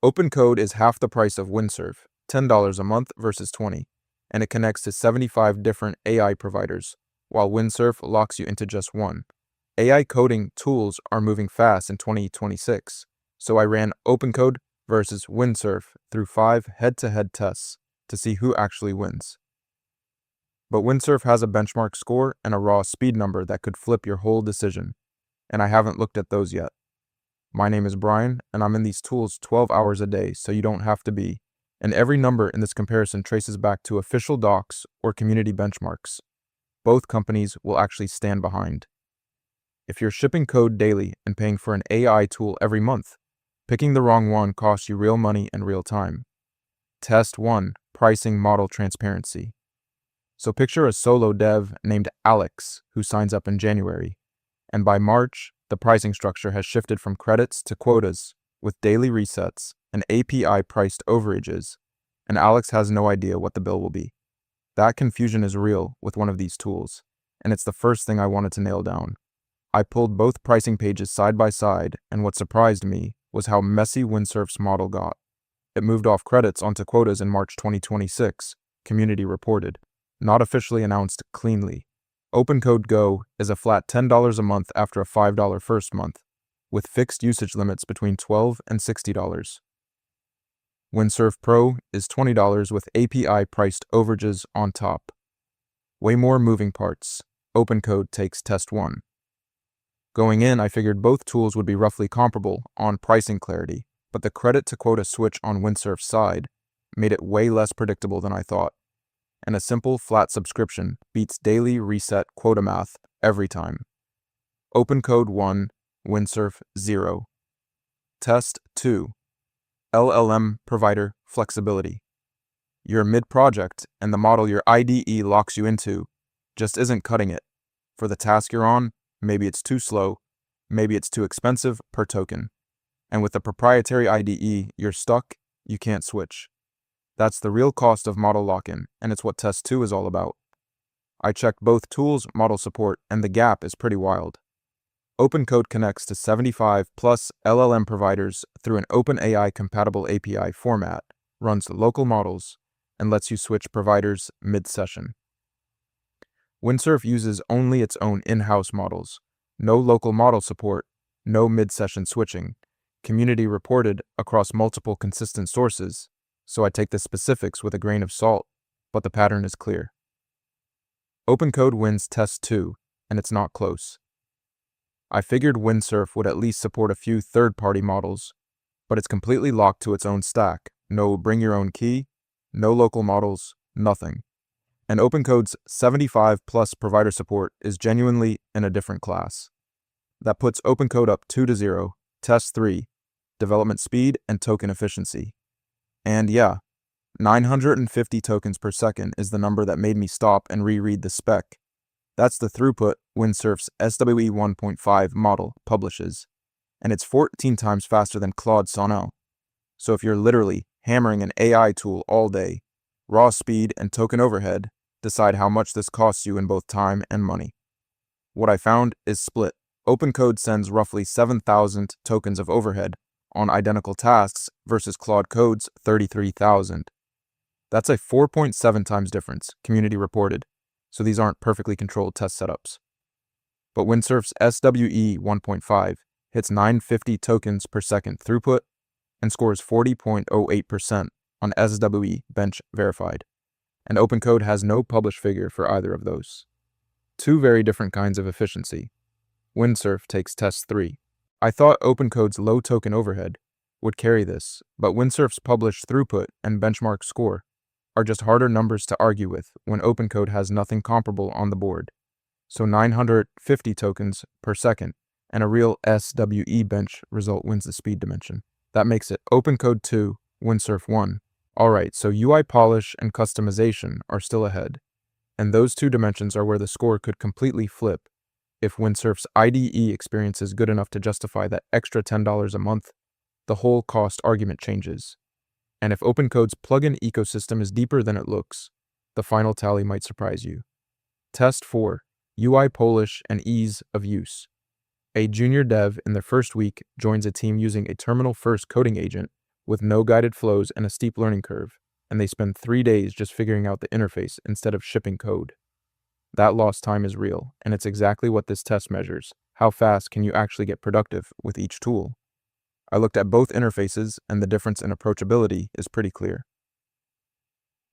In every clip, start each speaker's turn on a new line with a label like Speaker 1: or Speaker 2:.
Speaker 1: Opencode is half the price of Windsurf, $10 a month versus $20, and it connects to 75 different AI providers, while Windsurf locks you into just one. AI coding tools are moving fast in 2026, so I ran Opencode versus Windsurf through 5 head-to-head tests to see who actually wins. But Windsurf has a benchmark score and a raw speed number that could flip your whole decision, and I haven't looked at those yet. My name is Brian, and I'm in these tools 12 hours a day, so you don't have to be. And every number in this comparison traces back to official docs or community benchmarks. Both companies will actually stand behind. If you're shipping code daily and paying for an AI tool every month, picking the wrong one costs you real money and real time. Test 1. Pricing model transparency. So picture a solo dev named Alex who signs up in January, and by March, the pricing structure has shifted from credits to quotas, with daily resets and API-priced overages, and Alex has no idea what the bill will be. That confusion is real with one of these tools, and it's the first thing I wanted to nail down. I pulled both pricing pages side by side, and what surprised me was how messy Windsurf's model got. It moved off credits onto quotas in March 2026, community reported, not officially announced cleanly. Opencode Go is a flat $10 a month after a $5 first month, with fixed usage limits between $12 and $60. Windsurf Pro is $20 with API-priced overages on top. Way more moving parts. Opencode takes test 1. Going in, I figured both tools would be roughly comparable on pricing clarity, but the credit-to-quota switch on Windsurf's side made it way less predictable than I thought. And a simple flat subscription beats daily reset quota math every time. Opencode 1, Windsurf 0. Test 2. LLM provider flexibility. You're mid-project, and the model your IDE locks you into just isn't cutting it. For the task you're on, maybe it's too slow, maybe it's too expensive per token. And with the proprietary IDE, you're stuck, you can't switch. That's the real cost of model lock-in, and it's what Test 2 is all about. I checked both tools' model support, and the gap is pretty wild. Opencode connects to 75 plus LLM providers through an OpenAI-compatible API format, runs local models, and lets you switch providers mid-session. Windsurf uses only its own in-house models, no local model support, no mid-session switching, community reported across multiple consistent sources, so I take the specifics with a grain of salt, but the pattern is clear. Opencode wins test 2, and it's not close. I figured Windsurf would at least support a few third-party models, but it's completely locked to its own stack. No bring your own key, no local models, nothing. And Opencode's 75 plus provider support is genuinely in a different class. That puts Opencode up 2-0, test 3, development speed and token efficiency. And yeah, 950 tokens per second is the number that made me stop and reread the spec. That's the throughput Windsurf's SWE 1.5 model publishes, and it's 14 times faster than Claude Sonnet. So if you're literally hammering an AI tool all day, raw speed and token overhead decide how much this costs you in both time and money. What I found is split. Opencode sends roughly 7,000 tokens of overhead on identical tasks versus Claude Code's 33,000. That's a 4.7 times difference, community reported, so these aren't perfectly controlled test setups. But Windsurf's SWE 1.5 hits 950 tokens per second throughput and scores 40.08% on SWE bench verified, and Opencode has no published figure for either of those. Two very different kinds of efficiency. Windsurf takes test 3. I thought Opencode's low token overhead would carry this, but Windsurf's published throughput and benchmark score are just harder numbers to argue with when Opencode has nothing comparable on the board. So 950 tokens per second and a real SWE bench result wins the speed dimension. That makes it Opencode 2, Windsurf 1. Alright, so UI polish and customization are still ahead, and those two dimensions are where the score could completely flip. If Windsurf's IDE experience is good enough to justify that extra $10 a month, the whole cost argument changes. And if Opencode's plugin ecosystem is deeper than it looks, the final tally might surprise you. Test 4. UI polish and ease of use. A junior dev in their first week joins a team using a terminal-first coding agent with no guided flows and a steep learning curve, and they spend 3 days just figuring out the interface instead of shipping code. That lost time is real, and it's exactly what this test measures. How fast can you actually get productive with each tool? I looked at both interfaces, and the difference in approachability is pretty clear.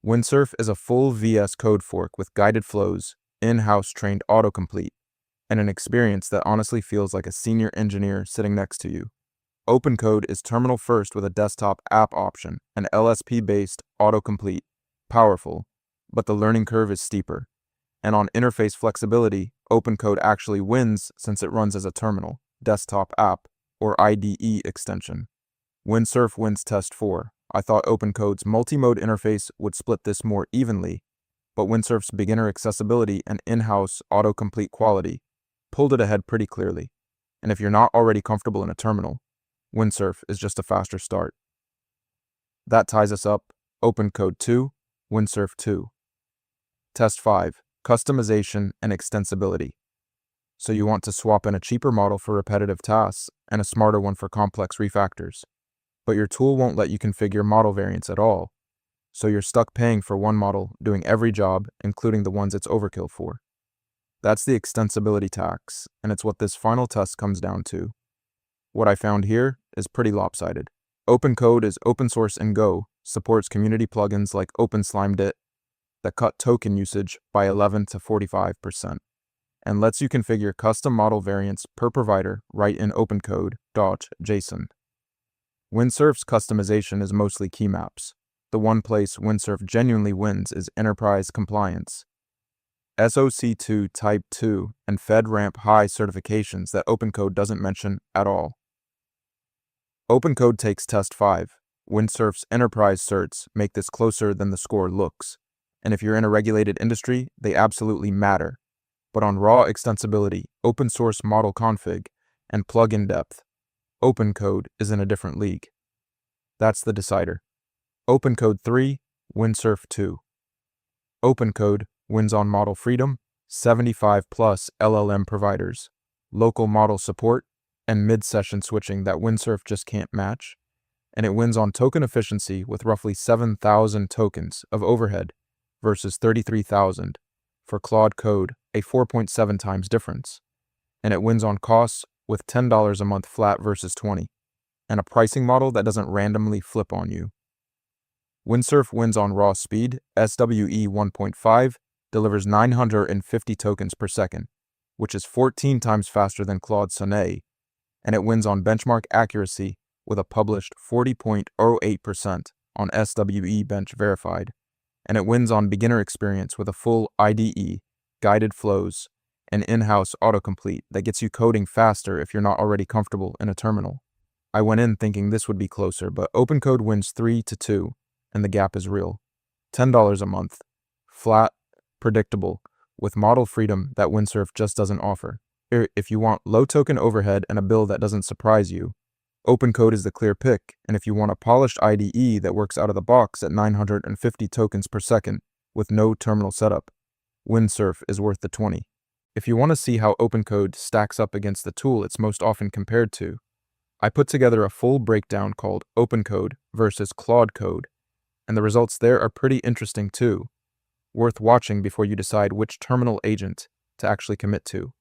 Speaker 1: Windsurf is a full VS Code fork with guided flows, in-house trained autocomplete, and an experience that honestly feels like a senior engineer sitting next to you. Opencode is terminal first with a desktop app option, and LSP-based autocomplete, powerful, but the learning curve is steeper. And on interface flexibility, Opencode actually wins since it runs as a terminal, desktop app, or IDE extension. Windsurf wins test 4. I thought Opencode's multi-mode interface would split this more evenly, but Windsurf's beginner accessibility and in-house autocomplete quality pulled it ahead pretty clearly. And if you're not already comfortable in a terminal, Windsurf is just a faster start. That ties us up. Opencode 2, Windsurf 2. Test 5. Customization and extensibility. So you want to swap in a cheaper model for repetitive tasks and a smarter one for complex refactors. But your tool won't let you configure model variants at all, so you're stuck paying for one model doing every job, including the ones it's overkill for. That's the extensibility tax, and it's what this final test comes down to. What I found here is pretty lopsided. Opencode is open source and Go, supports community plugins like OpenSlimeDit that cut token usage by 11 to 45%, and lets you configure custom model variants per provider right in Opencode.json. Windsurf's customization is mostly key maps. The one place Windsurf genuinely wins is enterprise compliance. SOC2 Type 2 and FedRAMP High certifications that Opencode doesn't mention at all. Opencode takes test 5. Windsurf's enterprise certs make this closer than the score looks. And if you're in a regulated industry, they absolutely matter. But on raw extensibility, open source model config, and plugin depth, Opencode is in a different league. That's the decider. Opencode 3, Windsurf 2. Opencode wins on model freedom, 75 plus LLM providers, local model support, and mid-session switching that Windsurf just can't match. And it wins on token efficiency with roughly 7,000 tokens of overhead versus 33,000 for Claude Code, a 4.7 times difference. And it wins on costs with $10 a month flat versus $20, and a pricing model that doesn't randomly flip on you. Windsurf wins on raw speed. SWE 1.5 delivers 950 tokens per second, which is 14 times faster than Claude Sonnet, and it wins on benchmark accuracy with a published 40.08% on SWE Bench Verified, and it wins on beginner experience with a full IDE, guided flows, and in-house autocomplete that gets you coding faster if you're not already comfortable in a terminal. I went in thinking this would be closer, but Opencode wins 3-2, and the gap is real. $10 a month, flat, predictable, with model freedom that Windsurf just doesn't offer. If you want low token overhead and a build that doesn't surprise you, Opencode is the clear pick, and if you want a polished IDE that works out of the box at 950 tokens per second with no terminal setup, Windsurf is worth the 20. If you want to see how Opencode stacks up against the tool it's most often compared to, I put together a full breakdown called Opencode versus Claude Code, and the results there are pretty interesting too, worth watching before you decide which terminal agent to actually commit to.